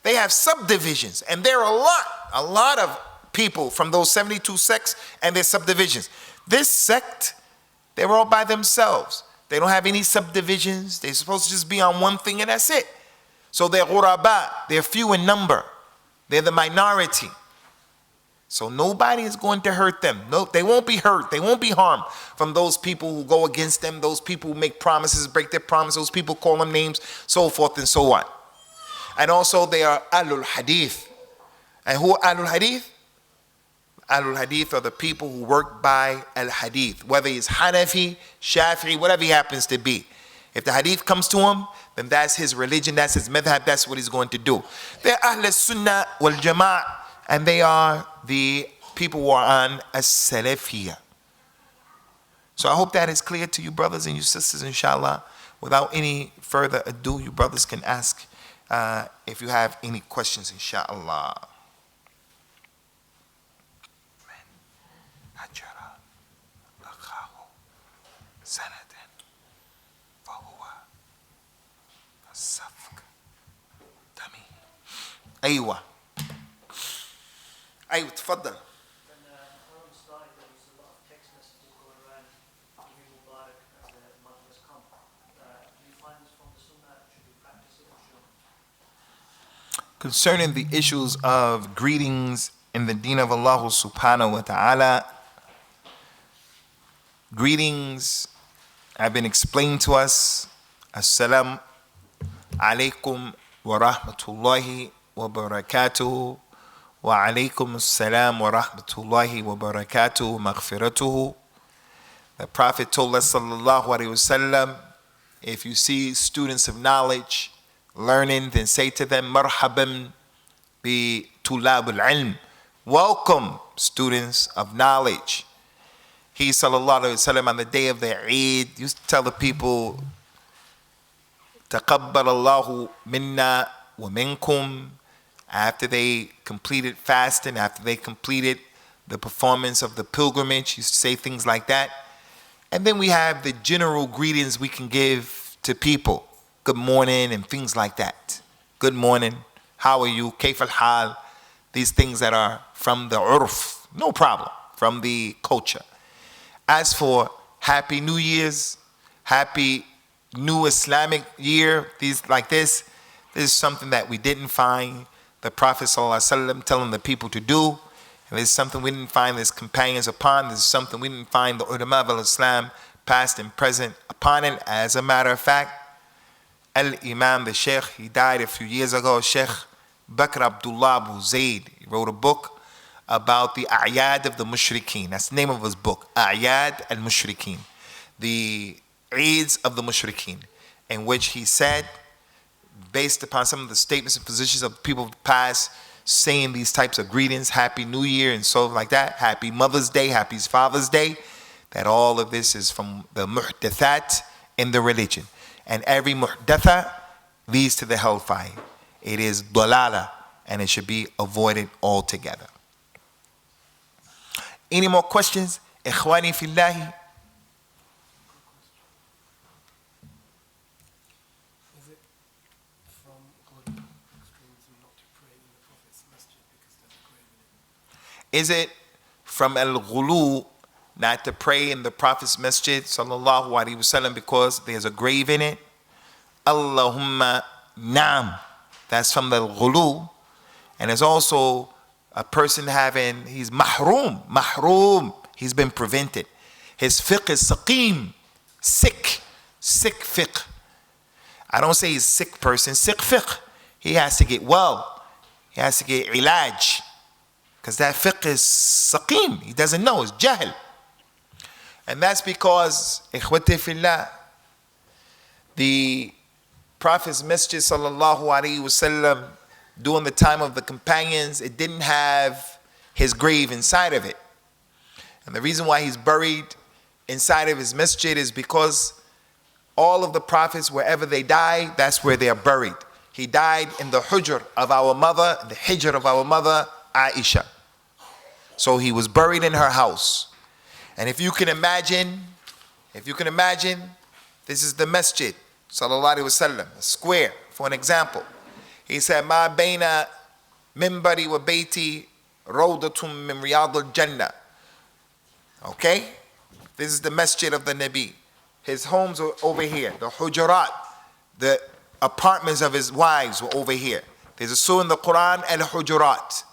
they have subdivisions. And there are a lot of people from those 72 sects and their subdivisions. This sect, they're all by themselves. They don't have any subdivisions. They're supposed to just be on one thing and that's it. So they're ghuraba, they're few in number. They're the minority. So nobody is going to hurt them. No, they won't be hurt. They won't be harmed from those people who go against them, those people who make promises, break their promises, those people call them names, so forth and so on. And also they are Ahlul Hadith. And who are Ahlul Hadith? Ahlul Hadith are the people who work by Al Hadith, whether it's Hanafi, Shafi'i, whatever he happens to be. If the Hadith comes to him, then that's his religion, that's his madhab, that's what he's going to do. They're Ahl Sunnah wal Jama'ah, and they are the people who are on As-Salafiyah. So I hope that is clear to you brothers and you sisters, inshallah. Without any further ado, you brothers can ask if you have any questions, inshallah. أيوة تفضل. Concerning the issues of greetings in the deen of Allah subhanahu wa ta'ala, greetings have been explained to us. Assalamu alaikum wa rahmatullahi wa barakatuhu wa alaykum assalam wa rahmatullahi wa barakatuhu maghfiratuhu. The Prophet told us sallallahu alayhi wa sallam, if you see students of knowledge learning, then say to them, marhaban bi tulab al-ilm, welcome students of knowledge. He sallallahu alayhi wa sallam on the day of the Eid used to tell the people, taqabbal Allahu minna wa minkum. After they completed fasting, after they completed the performance of the pilgrimage, you say things like that. And then we have the general greetings we can give to people. Good morning and things like that. Good morning. How are you? Kayf al-hal. These things that are from the urf, no problem from the culture. As for Happy New Year's, Happy New Islamic Year, these like this is something that we didn't find the Prophet ﷺ telling the people to do. And this is something we didn't find his companions upon. This is something we didn't find the ulama of Islam, past and present, upon it. As a matter of fact, Al-Imam, the Sheikh, he died a few years ago, Sheikh Bakr Abdullah Abu Zayd. He wrote a book about the A'yad of the Mushrikeen. That's the name of his book, A'yad al-Mushrikeen, the Eids of the Mushrikeen, in which he said, based upon some of the statements and positions of people of the past, saying these types of greetings, Happy New Year and so like that, Happy Mother's Day, Happy Father's Day, that all of this is from the muhdathat in the religion. And every muhdatha leads to the hellfire. It is dalala, and it should be avoided altogether. Any more questions? Ikhwani fillahi. Is it from God extremism not to pray in the Prophet's masjid because there's a grave in it? Is it from al-ghulu not to pray in the Prophet's masjid sallallahu alaihi wasallam because there's a grave in it? Allahumma naam. That's from the ghulu. And there's also a person he's mahroom. He's been prevented. His fiqh is saqim, sick fiqh. I don't say he's a sick person, sick fiqh. He has to get well. He has to get ilaj. Because that fiqh is saqim. He doesn't know, it's jahl. And that's because, ikhwati fillah, the Prophet's masjid sallallahu alaihi wasallam, during the time of the companions, it didn't have his grave inside of it. And the reason why he's buried inside of his masjid is because all of the prophets, wherever they die, that's where they are buried. He died in the hujr of our mother, the hijr of our mother, Aisha. So he was buried in her house. And if you can imagine, this is the masjid, sallallahu alaihi wasallam, a square, for an example. He said, "Ma baina mimbari wa baiti rawdatum min riyad al-jannah." Okay? This is the masjid of the Nabi. His homes were over here. The hujurat, the apartments of his wives were over here. There's a surah in the Quran, al-hujurat.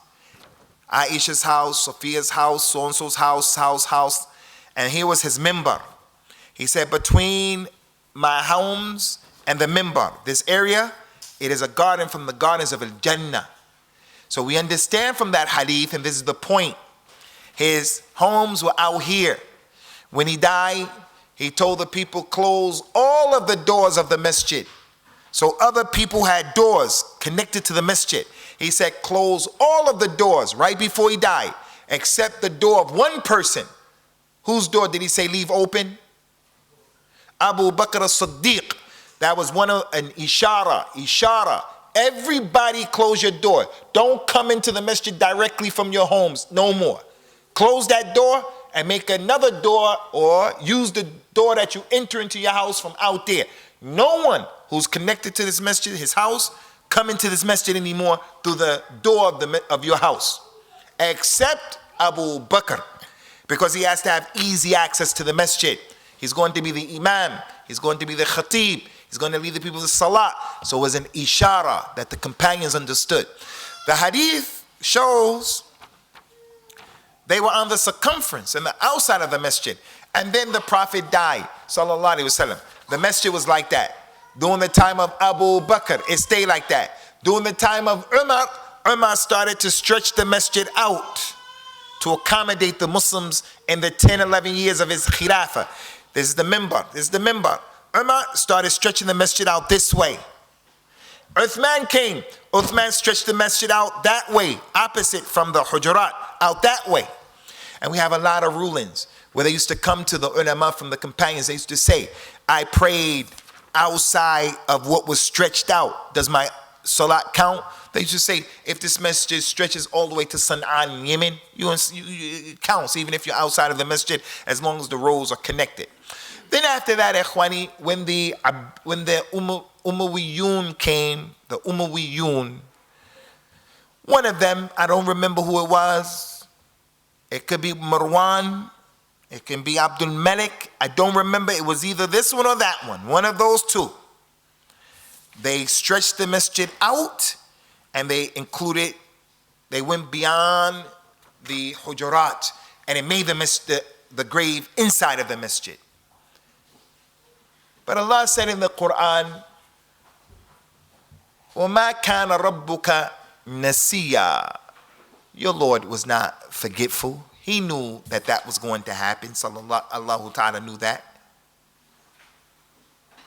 Aisha's house, Sophia's house, so-and-so's house. And here was his mimbar. He said, between my homes and the mimbar, this area, it is a garden from the gardens of Al-Jannah. So we understand from that hadith, and this is the point, his homes were out here. When he died, he told the people, close all of the doors of the masjid. So other people had doors connected to the masjid. He said, close all of the doors right before he died, except the door of one person. Whose door did he say leave open? Abu Bakr as-Siddiq. That was an ishara. Everybody close your door. Don't come into the masjid directly from your homes, no more. Close that door and make another door, or use the door that you enter into your house from out there. No one who's connected to this masjid, his house, come into this masjid anymore through the door of your house. Except Abu Bakr, because he has to have easy access to the masjid. He's going to be the imam. He's going to be the khatib. He's going to lead the people to salat. So it was an ishara that the companions understood. The hadith shows they were on the circumference and the outside of the masjid. And then the Prophet died, sallallahu alaihi wasallam. The masjid was like that. During the time of Abu Bakr, it stayed like that. During the time of Umar started to stretch the masjid out to accommodate the Muslims in the 10, 11 years of his khilafah. This is the minbar. Umar started stretching the masjid out this way. Uthman came. Uthman stretched the masjid out that way, opposite from the hujurat, out that way. And we have a lot of rulings where they used to come to the ulama from the companions. They used to say, I prayed outside of what was stretched out. Does my salat count? They used to say, if this masjid stretches all the way to San'an in Yemen, it counts even if you're outside of the masjid, as long as the rows are connected. Then after that, ikhwani, when the Umayyun came, the Umayyun, one of them, I don't remember who it was, It could be Marwan. It can be Abdul Malik. I don't remember. It was either this one or that one. One of those two. They stretched the masjid out and they went beyond the hujurat and it made the grave inside of the masjid. But Allah said in the Quran, وَمَا كَانَ رَبُّكَ نَسِيًّا. Your Lord was not forgetful. He knew that was going to happen. Allah Ta'ala knew that.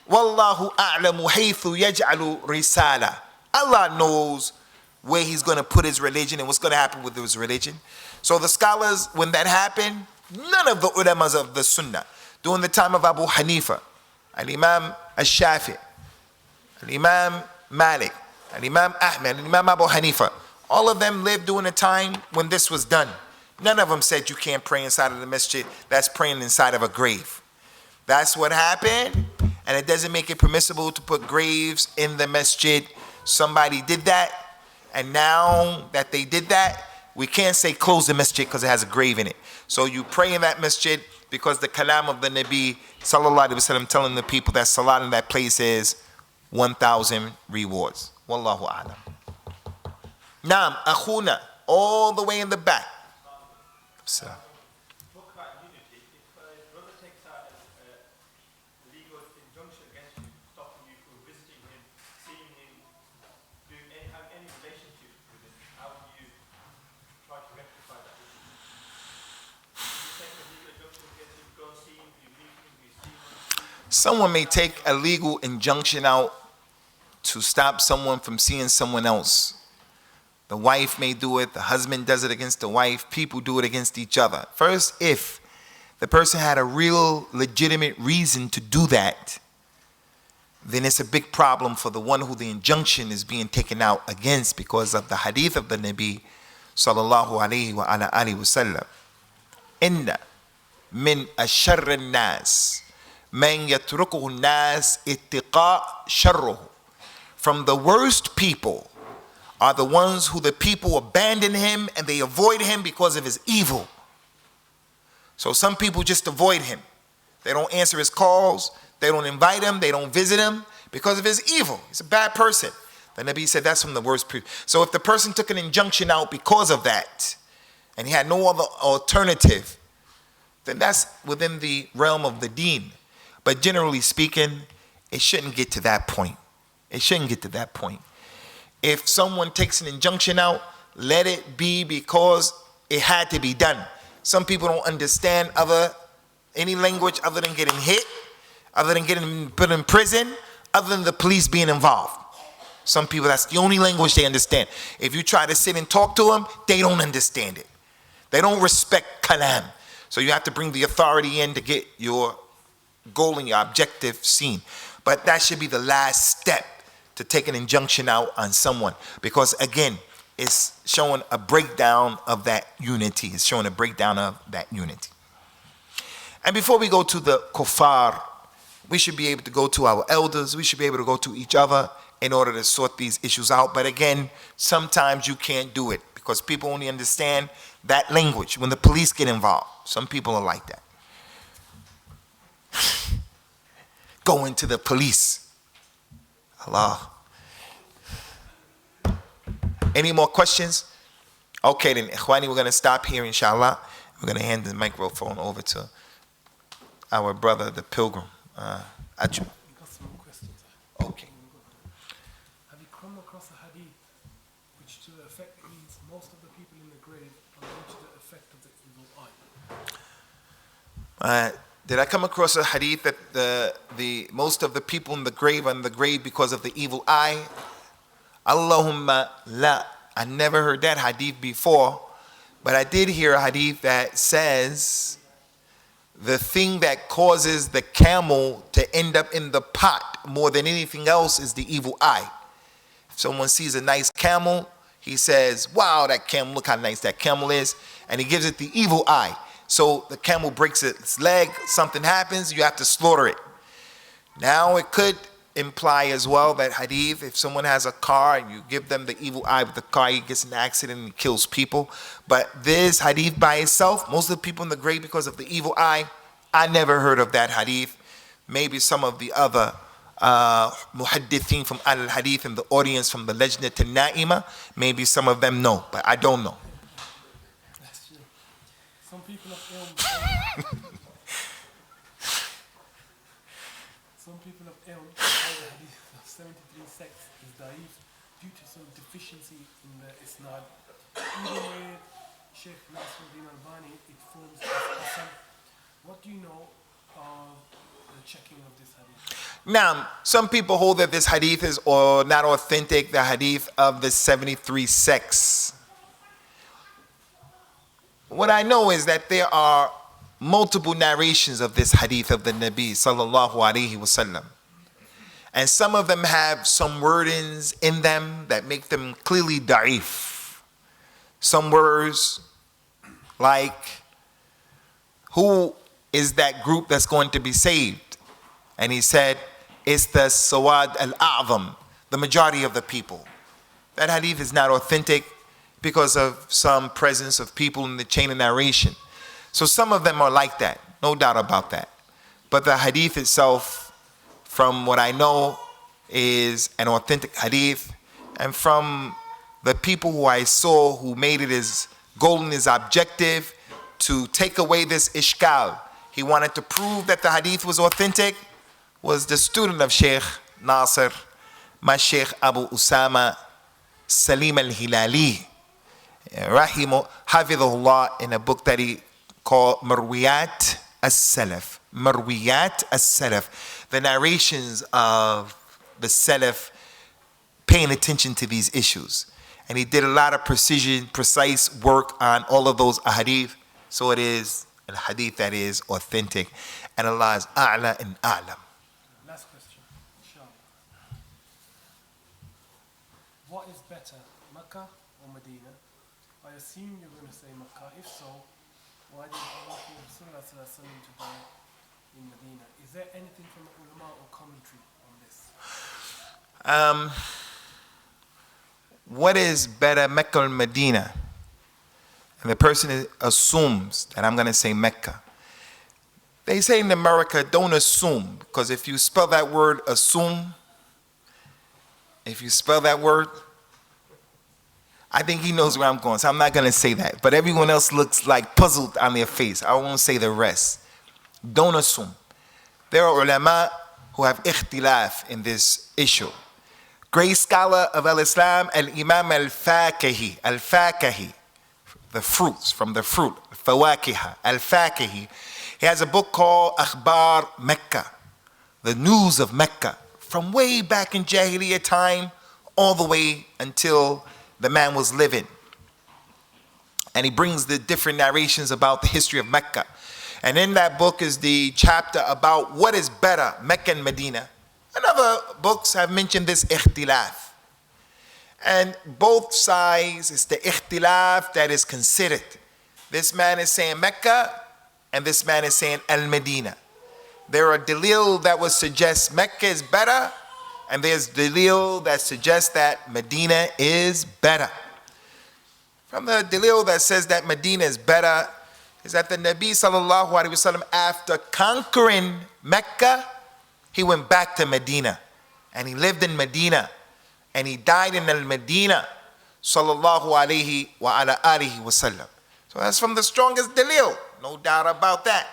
وَاللَّهُ أَعْلَمُ حَيْثُ يَجْعَلُ رِسَالَةً. Allah knows where He's going to put His religion and what's going to happen with His religion. So the scholars, when that happened, none of the ulamas of the Sunnah, during the time of Abu Hanifa, Al-Imam Al-Shafi, Al-Imam Malik, Al-Imam Ahmed, Al-Imam Abu Hanifa, all of them lived during a time when this was done. None of them said you can't pray inside of the masjid. That's praying inside of a grave. That's what happened, and it doesn't make it permissible to put graves in the masjid. Somebody did that, and now that they did that, we can't say close the masjid because it has a grave in it. So you pray in that masjid because the kalam of the Nabi sallallahu alaihi wasallam telling the people that salat in that place is 1,000 rewards. Wallahu a'lam. Naam, akhuna, all the way in the back. So. Talk about unity. If a brother takes out a legal injunction against you, stopping you from visiting him, seeing him, have any relationship with him, how do you try to rectify that issue? You take a legal injunction against him, go and see him, you meet him, you see him. Someone may take a legal injunction out to stop someone from seeing someone else. The wife may do it, the husband does it against the wife, people do it against each other. First, if the person had a real legitimate reason to do that, then it's a big problem for the one who the injunction is being taken out against because of the hadith of the Nabi sallallahu alayhi wa ala alihi wa sallam. Inna min asharr an-nas man yatrukuhu an-nas ittiqa sharruhu. From the worst people are the ones who the people abandon him and they avoid him because of his evil. So some people just avoid him. They don't answer his calls. They don't invite him. They don't visit him because of his evil. He's a bad person. The Nabi said that's from the worst people. So if the person took an injunction out because of that and he had no other alternative, then that's within the realm of the deen. But generally speaking, it shouldn't get to that point. It shouldn't get to that point. If someone takes an injunction out, let it be because it had to be done. Some people don't understand any language other than getting hit, other than getting put in prison, other than the police being involved. Some people, that's the only language they understand. If you try to sit and talk to them, they don't understand it. They don't respect kalam. So you have to bring the authority in to get your goal and your objective seen. But that should be the last step, to take an injunction out on someone, because again, it's showing a breakdown of that unity. It's showing a breakdown of that unity. And before we go to the kuffar, we should be able to go to our elders. We should be able to go to each other in order to sort these issues out. But again, sometimes you can't do it because people only understand that language when the police get involved. Some people are like that. Going to the police. Allah. Any more questions? Okay then, Ikhwani, we're going to stop here, inshallah. We're going to hand the microphone over to our brother, the pilgrim. Aju. We've got some more questions. Okay. Have you come across a hadith which to the effect means most of the people in the grave are due to the effect of the evil eye? Did I come across a hadith that the most of the people in the grave are in the grave because of the evil eye? Allahumma la. I never heard that hadith before, but I did hear a hadith that says the thing that causes the camel to end up in the pot more than anything else is the evil eye. If someone sees a nice camel, he says, wow, that camel, look how nice that camel is, and he gives it the evil eye. So the camel breaks its leg, something happens, you have to slaughter it. Now it could imply as well that hadith, if someone has a car and you give them the evil eye with the car, he gets in an accident and kills people. But this hadith by itself, most of the people in the grave because of the evil eye, I never heard of that hadith. Maybe some of the other muhaddithin from al-hadith in the audience from the Lajnat al-Na'ima, maybe some of them know, but I don't know. That's true. Some people of ilm, some people of ilm, how the hadith of 73 sects is da'if due to some deficiency in the isnad. Even with Sheikh Nasruddin Albani, it forms as hasan. What do you know of the checking of this hadith? Now, some people hold that this hadith is or not authentic, the hadith of the 73 sects. What I know is that there are multiple narrations of this hadith of the Nabi sallallahu alaihi wasallam. And some of them have some wordings in them that make them clearly da'if. Some words like, who is that group that's going to be saved? And he said, it's the Sawad al-A'zam, the majority of the people. That hadith is not authentic because of some presence of people in the chain of narration. So some of them are like that, no doubt about that. But the hadith itself, from what I know, is an authentic hadith. And from the people who I saw who made it as goal and his objective to take away this ishkal, he wanted to prove that the hadith was authentic, was the student of Sheikh Nasir, my Sheikh Abu Usamah Salim al-Hilali, Rahimu Hafidhullah, in a book that he called Marwiyat as-Salaf. Marwiyat as-Salaf, the narrations of the Salaf paying attention to these issues. And he did a lot of precise work on all of those ahadith. So it is a hadith that is authentic. And Allah is a'la and a'lam. Last question, inshallah. What is better, Mecca or Medina? I assume you're going to say Mecca. If so, why did Allah call Rasulullah sallallahu alaihi wasallam to die in Medina? Is there anything from the ulama or commentary on this? What is better, Mecca or Medina? And the person assumes that I'm going to say Mecca. They say in America, don't assume, because if you spell that word assume, if you spell that word, I think he knows where I'm going, so I'm not going to say that. But everyone else looks like puzzled on their face. I won't say the rest. Don't assume. There are ulama who have ikhtilaf in this issue. Great scholar of al-Islam, al-Imam al-Fakahi, the fruits, from the fruit, fawakiha, al-Fakahi. He has a book called Akhbar Mecca, the news of Mecca, from way back in Jahiliyyah time, all the way until the man was living. And he brings the different narrations about the history of Mecca. And in that book is the chapter about what is better, Mecca and Medina. And other books have mentioned this ikhtilaf. And both sides, it's the ikhtilaf that is considered. This man is saying Mecca, and this man is saying Al-Medina. There are dalil that would suggest Mecca is better, and there's dalil that suggests that Medina is better. From the dalil that says that Medina is better, is that the Nabi sallallahu alaihi wasallam, after conquering Mecca, he went back to Medina, and he lived in Medina, and he died in Al-Medina, sallallahu alaihi wa ala alihi wasallam. So that's from the strongest dalil, no doubt about that.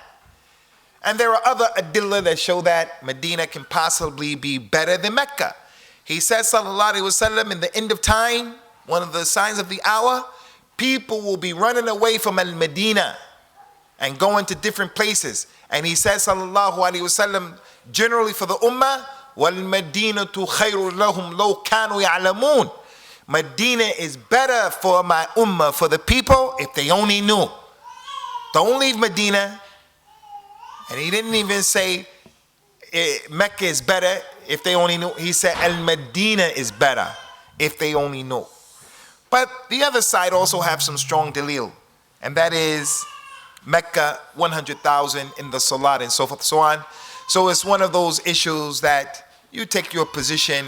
And there are other adillah that show that Medina can possibly be better than Mecca. He says, sallallahu alaihi wasallam, in the end of time, one of the signs of the hour, people will be running away from Al-Medina and going to different places. And he says, sallallahu alaihi wasallam, generally for the ummah, وَالْمَدِينَةُ خَيْرٌ لَهُمْ لَوْ كَانُوا يَعْلَمُونَ. Medina is better for my ummah, for the people, if they only knew. Don't leave Medina. And he didn't even say Mecca is better if they only knew. He said Al-Medina is better if they only knew. But the other side also have some strong dalil. And that is Mecca, 100,000 in the salat and so forth, so on. So it's one of those issues that you take your position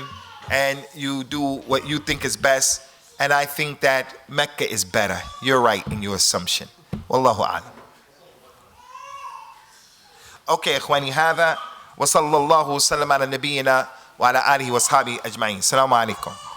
and you do what you think is best. And I think that Mecca is better. You're right in your assumption. Wallahu a'lam. Okay, إخواني هذا وصلى الله وسلم على نبينا وعلى آله وأصحابه أجمعين. السلام عليكم.